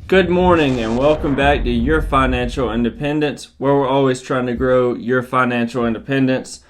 Good morning and welcome back to Your Financial Independence, where we're always trying to grow your financial independence.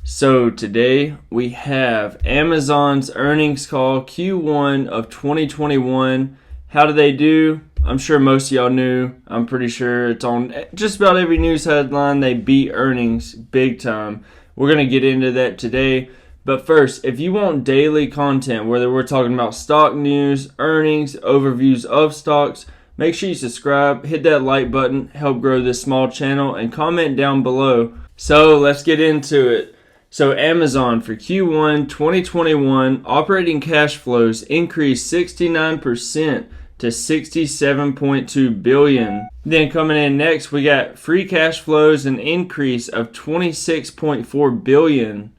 So today we have Amazon's earnings call Q1 of 2021. How did they do? I'm sure most of y'all knew. I'm pretty sure it's on just about every news headline. They beat earnings big time. We're going to get into that today. But first, if you want daily content, whether we're talking about stock news, earnings, overviews of stocks, make sure you subscribe, hit that like button, help grow this small channel, and comment down below. So let's get into it. So Amazon for Q1 2021, operating cash flows increased 69% to $67.2 billion. Then coming in next, we got free cash flows, an increase of $26.4 billion.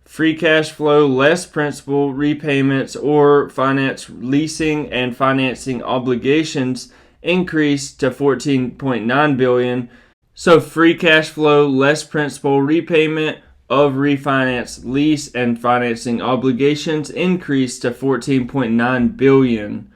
Free cash flow less principal repayments or finance leasing and financing obligations increased to $14.9 billion. So free cash flow less principal repayment of refinance lease and financing obligations increased to $14.9 billion.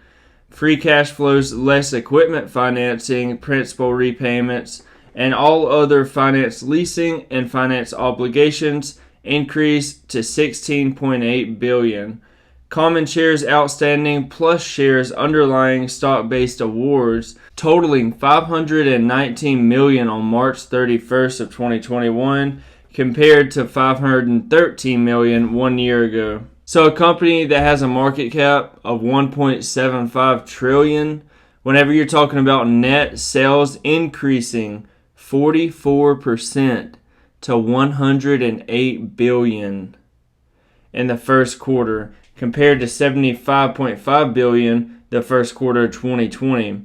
Free cash flows less equipment financing, principal repayments, and all other finance leasing and finance obligations increased to $16.8 billion. Common shares outstanding plus shares underlying stock-based awards totaling 519 million on March 31st of 2021 compared to 513 million 1 year ago. So a company that has a market cap of 1.75 trillion, whenever you're talking about net sales increasing 44% to $108 billion in the first quarter compared to $75.5 billion the first quarter of 2020.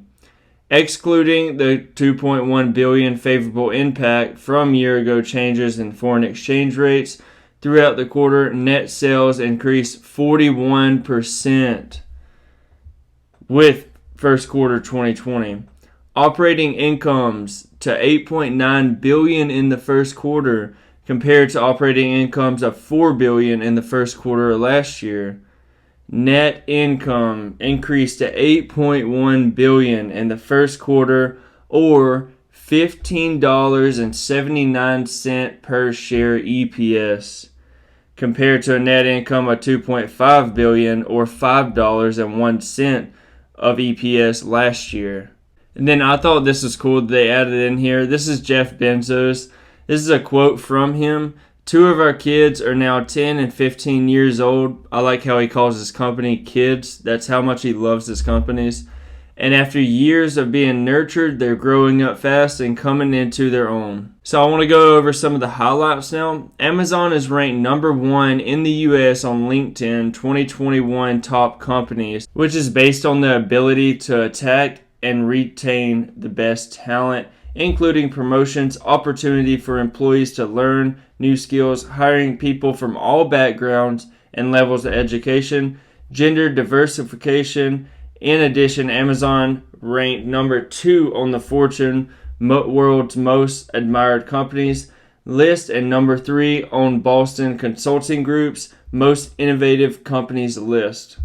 Excluding the $2.1 billion favorable impact from year-ago changes in foreign exchange rates, throughout the quarter, net sales increased 41% with first quarter 2020. Operating incomes to $8.9 billion in the first quarter compared to operating incomes of $4 billion in the first quarter of last year. Net income increased to $8.1 billion in the first quarter, or $15.79 per share EPS, compared to a net income of $2.5 billion or $5.01 of EPS last year. And then I thought this was cool that they added in here. This is Jeff Bezos. This is a quote from him. 2 of our kids are now 10 and 15 years old. I like how he calls his company kids. That's how much he loves his companies. And after years of being nurtured, they're growing up fast and coming into their own. So I want to go over some of the highlights now. Amazon is ranked number 1 in the US on LinkedIn 2021 top companies, which is based on the ability to attract and retain the best talent, including promotions, opportunity for employees to learn new skills, hiring people from all backgrounds and levels of education, gender diversification. In addition, Amazon ranked number 2 on the Fortune World's Most Admired Companies list and number 3 on Boston Consulting Group's Most Innovative Companies list.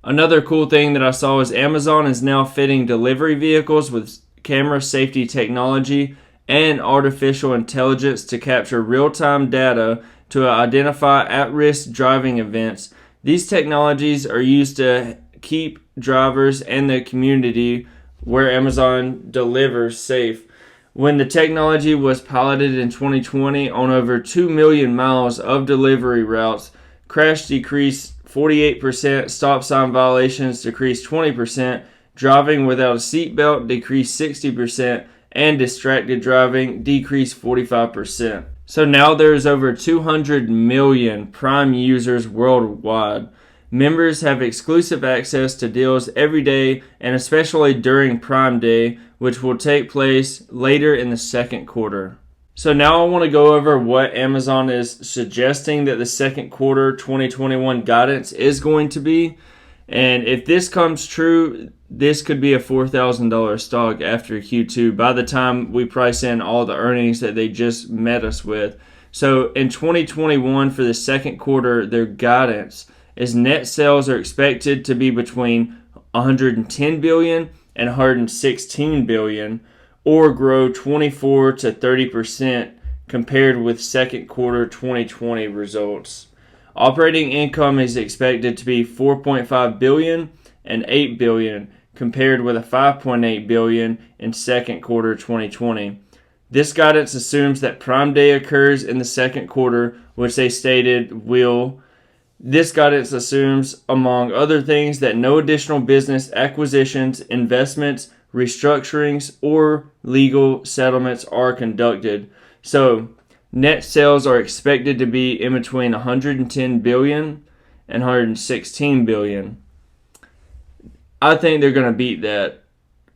Another cool thing that I saw is Amazon is now fitting delivery vehicles with camera safety technology and artificial intelligence to capture real-time data to identify at-risk driving events. These technologies are used to keep drivers and the community where Amazon delivers safe. When the technology was piloted in 2020 on over 2 million miles of delivery routes, crash decreased 48%, stop sign violations decreased 20%, driving without a seatbelt decreased 60%, and distracted driving decreased 45%. So now there's over 200 million Prime users worldwide. Members have exclusive access to deals every day and especially during Prime Day, which will take place later in the second quarter. So now I want to go over what Amazon is suggesting that the second quarter 2021 guidance is going to be. And if this comes true, this could be a $4,000 stock after Q2 by the time we price in all the earnings that they just met us with. So in 2021 for the second quarter, their guidance is net sales are expected to be between $110 billion and $116 billion, or grow 24 to 30% compared with second quarter 2020 results. Operating income is expected to be $4.5 billion and $8 billion compared with a $5.8 billion in second quarter 2020. This guidance assumes that Prime Day occurs in the second quarter, which they stated will. This guidance assumes, among other things, that no additional business acquisitions, investments, restructurings, or legal settlements are conducted. So, net sales are expected to be in between $110 billion and $116 billion. I think they're going to beat that,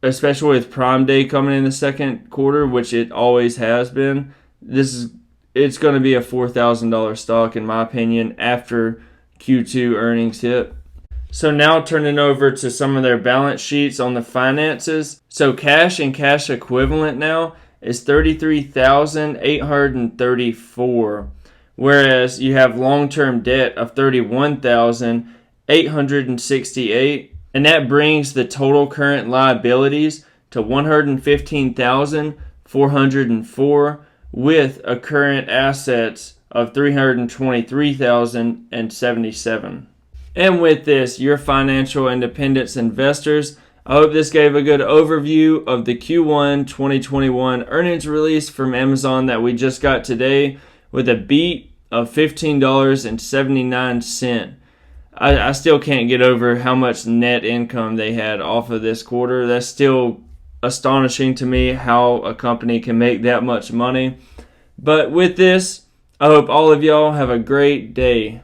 especially with Prime Day coming in the second quarter, which it always has been. It's going to be a $4,000 stock, in my opinion, after Q2 earnings hit. So now turning over to some of their balance sheets on the finances. So cash and cash equivalent now is $33,834, whereas you have long-term debt of $31,868, and that brings the total current liabilities to $115,404 with a current assets of $323,077. And with this, your financial independence investors, I hope this gave a good overview of the Q1 2021 earnings release from Amazon that we just got today with a beat of $15.79. I still can't get over how much net income they had off of this quarter. That's still astonishing to me how a company can make that much money. But with this, I hope all of y'all have a great day.